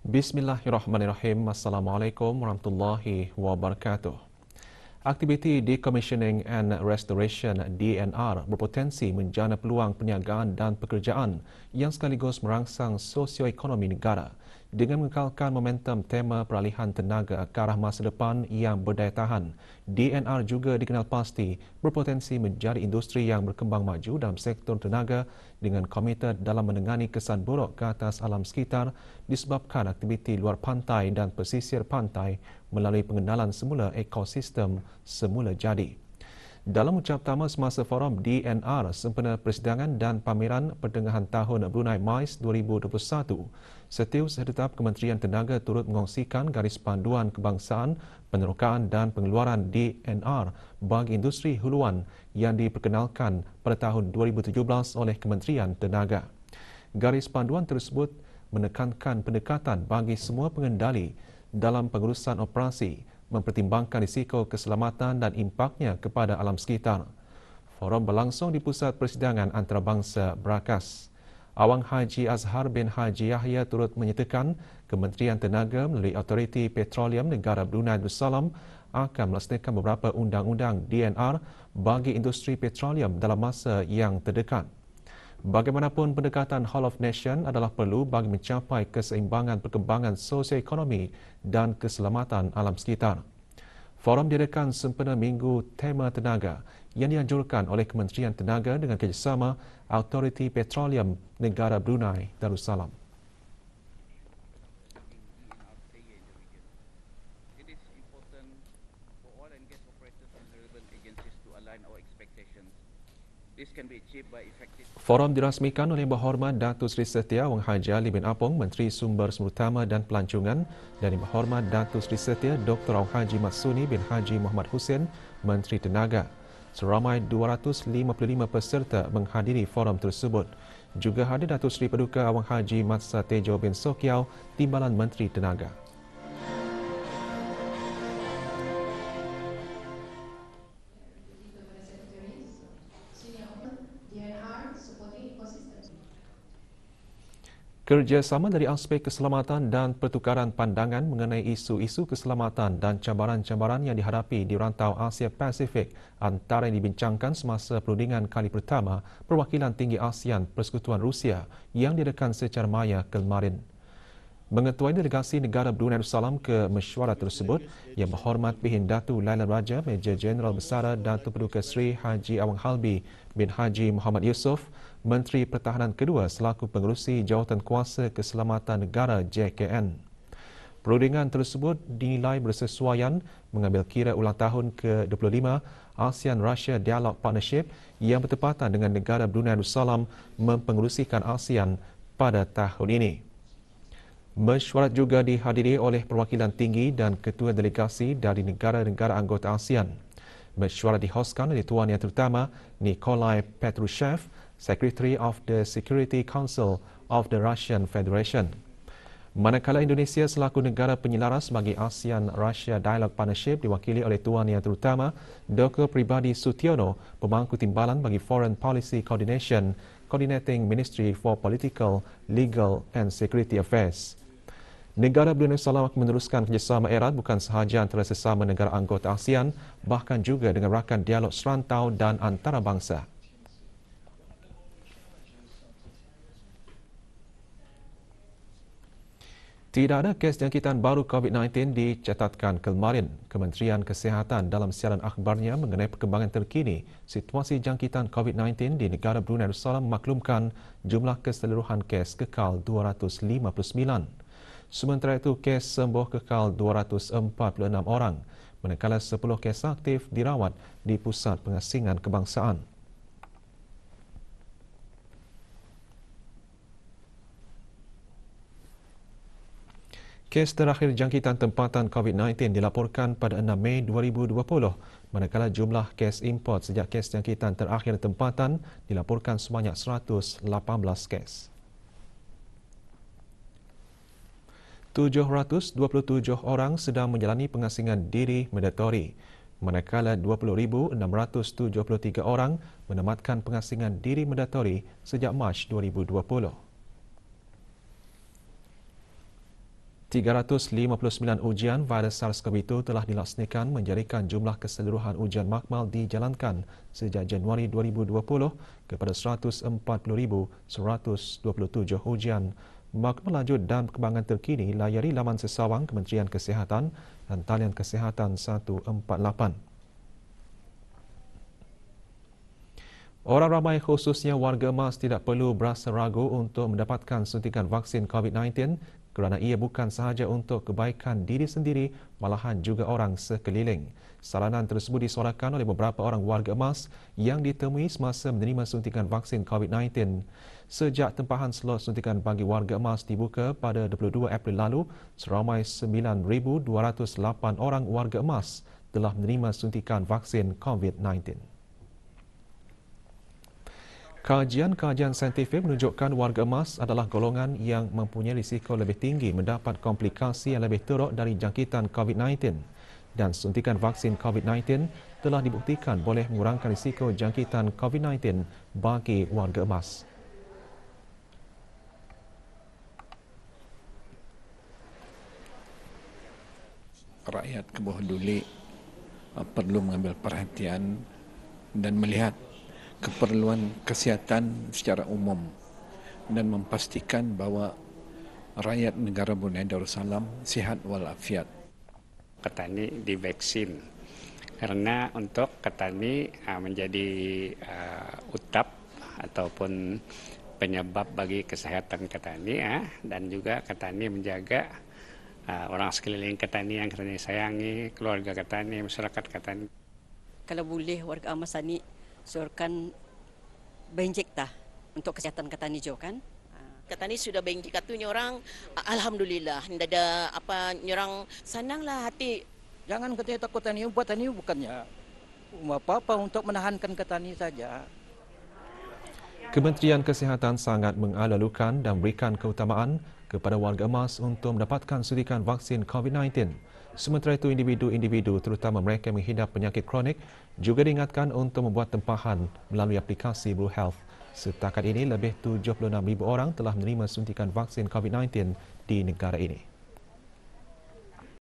Bismillahirrahmanirrahim. Assalamualaikum warahmatullahi wabarakatuh. Aktiviti Decommissioning and Restoration DNR berpotensi menjana peluang perniagaan dan pekerjaan yang sekaligus merangsang sosioekonomi negara dengan mengekalkan momentum tema peralihan tenaga ke arah masa depan yang berdaya tahan. DNR juga dikenal pasti berpotensi menjadi industri yang berkembang maju dalam sektor tenaga dengan komited dalam menangani kesan buruk ke atas alam sekitar disebabkan aktiviti luar pantai dan pesisir pantai melalui pengenalan semula ekosistem semula jadi. Dalam ucap pertama semasa forum DNR sempena persidangan dan pameran pertengahan tahun Brunei MICE 2021, Setiausaha Kementerian Tenaga turut mengongsikan garis panduan kebangsaan, penerokaan dan pengeluaran DNR bagi industri huluan yang diperkenalkan pada tahun 2017 oleh Kementerian Tenaga. Garis panduan tersebut menekankan pendekatan bagi semua pengendali dalam pengurusan operasi, mempertimbangkan risiko keselamatan dan impaknya kepada alam sekitar. Forum berlangsung di Pusat Persidangan Antarabangsa Berakas. Awang Haji Azhar bin Haji Yahya turut menyatakan Kementerian Tenaga melalui Autoriti Petroleum Negara Brunei Darussalam akan melaksanakan beberapa undang-undang DNR bagi industri petroleum dalam masa yang terdekat. Bagaimanapun, pendekatan Hall of Nation adalah perlu bagi mencapai keseimbangan perkembangan sosioekonomi dan keselamatan alam sekitar. Forum diadakan sempena Minggu Tema Tenaga yang dianjurkan oleh Kementerian Tenaga dengan kerjasama Autoriti Petroleum Negara Brunei Darussalam. Forum dirasmikan oleh Yang Berhormat Datuk Seri Setia Wang Haji Ali bin Apong, Menteri Sumber Sumber Utama dan Pelancongan, dan Yang Berhormat Datuk Seri Setia Dr. Wang Haji Matsuni bin Haji Muhammad Hussein, Menteri Tenaga. Seramai 255 peserta menghadiri forum tersebut. Juga hadir Datuk Seri Paduka Wang Haji Matsa Tejo bin Sokiau, Timbalan Menteri Tenaga. Kerjasama dari aspek keselamatan dan pertukaran pandangan mengenai isu-isu keselamatan dan cabaran-cabaran yang dihadapi di rantau Asia Pasifik antara yang dibincangkan semasa perundingan kali pertama Perwakilan Tinggi ASEAN Persekutuan Rusia yang diadakan secara maya kemarin. Mengetuai delegasi negara Brunei Darussalam ke mesyuarat tersebut, Yang Berhormat Bihin Datu Lailan Raja Major Jeneral Besara Datuk Paduka Seri Haji Awang Halbi bin Haji Muhammad Yusof, Menteri Pertahanan kedua selaku pengerusi Jawatan Kuasa Keselamatan Negara JKN. Perundingan tersebut dinilai bersesuaian mengambil kira ulang tahun ke-25 ASEAN-Russia Dialog Partnership yang bertepatan dengan negara Brunei Darussalam mempengerusikan ASEAN pada tahun ini. Mesyuarat juga dihadiri oleh perwakilan tinggi dan ketua delegasi dari negara-negara anggota ASEAN. Mesyuarat dihoskan oleh Tuan Yang Terutama Nikolai Petrushev, Secretary of the Security Council of the Russian Federation. Manakala Indonesia selaku negara penyelaras bagi ASEAN-Russia Dialog Partnership diwakili oleh Tuan Yang Terutama Dr. Pribadi Sutiono, pemangku timbalan bagi Foreign Policy Coordination, Coordinating Ministry for Political, Legal and Security Affairs. Negara Brunei Darussalam akan meneruskan kerjasama erat bukan sahaja antara sesama negara anggota ASEAN, bahkan juga dengan rakan dialog serantau dan antarabangsa. Tidak ada kes jangkitan baru COVID-19 dicatatkan kemarin. Kementerian Kesihatan dalam siaran akhbarnya mengenai perkembangan terkini situasi jangkitan COVID-19 di negara Brunei Darussalam memaklumkan jumlah keseluruhan kes kekal 259. Sementara itu, kes sembuh kekal 246 orang, manakala 10 kes aktif dirawat di Pusat Pengasingan Kebangsaan. Kes terakhir jangkitan tempatan COVID-19 dilaporkan pada 6 Mei 2020, manakala jumlah kes import sejak kes jangkitan terakhir tempatan dilaporkan sebanyak 118 kes. 727 orang sedang menjalani pengasingan diri mandatori, manakala 20,673 orang menamatkan pengasingan diri mandatori sejak Mac 2020. 359 ujian virus SARS-CoV-2 telah dilaksanakan menjadikan jumlah keseluruhan ujian makmal dijalankan sejak Januari 2020 kepada 140,127 ujian. Makmal lanjut dan perkembangan terkini layari laman sesawang Kementerian Kesihatan dan talian kesihatan 148. Orang ramai khususnya warga emas tidak perlu berasa ragu untuk mendapatkan suntikan vaksin COVID-19 kerana ia bukan sahaja untuk kebaikan diri sendiri, malahan juga orang sekeliling. Saranan tersebut disuarakan oleh beberapa orang warga emas yang ditemui semasa menerima suntikan vaksin COVID-19. Sejak tempahan slot suntikan bagi warga emas dibuka pada 22 April lalu, seramai 9,208 orang warga emas telah menerima suntikan vaksin COVID-19. Kajian-kajian saintifik menunjukkan warga emas adalah golongan yang mempunyai risiko lebih tinggi mendapat komplikasi yang lebih teruk dari jangkitan COVID-19 dan suntikan vaksin COVID-19 telah dibuktikan boleh mengurangkan risiko jangkitan COVID-19 bagi warga emas. Rakyat ke bawah duli perlu mengambil perhatian dan melihat keperluan kesihatan secara umum dan memastikan bahawa rakyat negara Brunei Darussalam sihat walafiat. Ketani divaksin karena untuk ketani menjadi utap ataupun penyebab bagi kesehatan ketani dan juga ketani menjaga orang sekeliling ketani yang ketani sayangi, keluarga ketani, masyarakat ketani. Kalau boleh warga Amasani suruhkan benjek dah untuk kesihatan ketani jo kan. Ketani sudah benjek katunya orang, alhamdulillah. Tidak ada apa nyorang senanglah hati. Jangan katanya takut tani, buat tani bukannya apa-apa untuk menahankan ketani saja. Kementerian Kesihatan sangat mengalu-alukan dan berikan keutamaan kepada warga emas untuk mendapatkan suntikan vaksin COVID-19. Sementara itu, individu-individu terutama mereka yang menghidap penyakit kronik juga diingatkan untuk membuat tempahan melalui aplikasi Blue Health. Setakat ini, lebih 76,000 orang telah menerima suntikan vaksin COVID-19 di negara ini.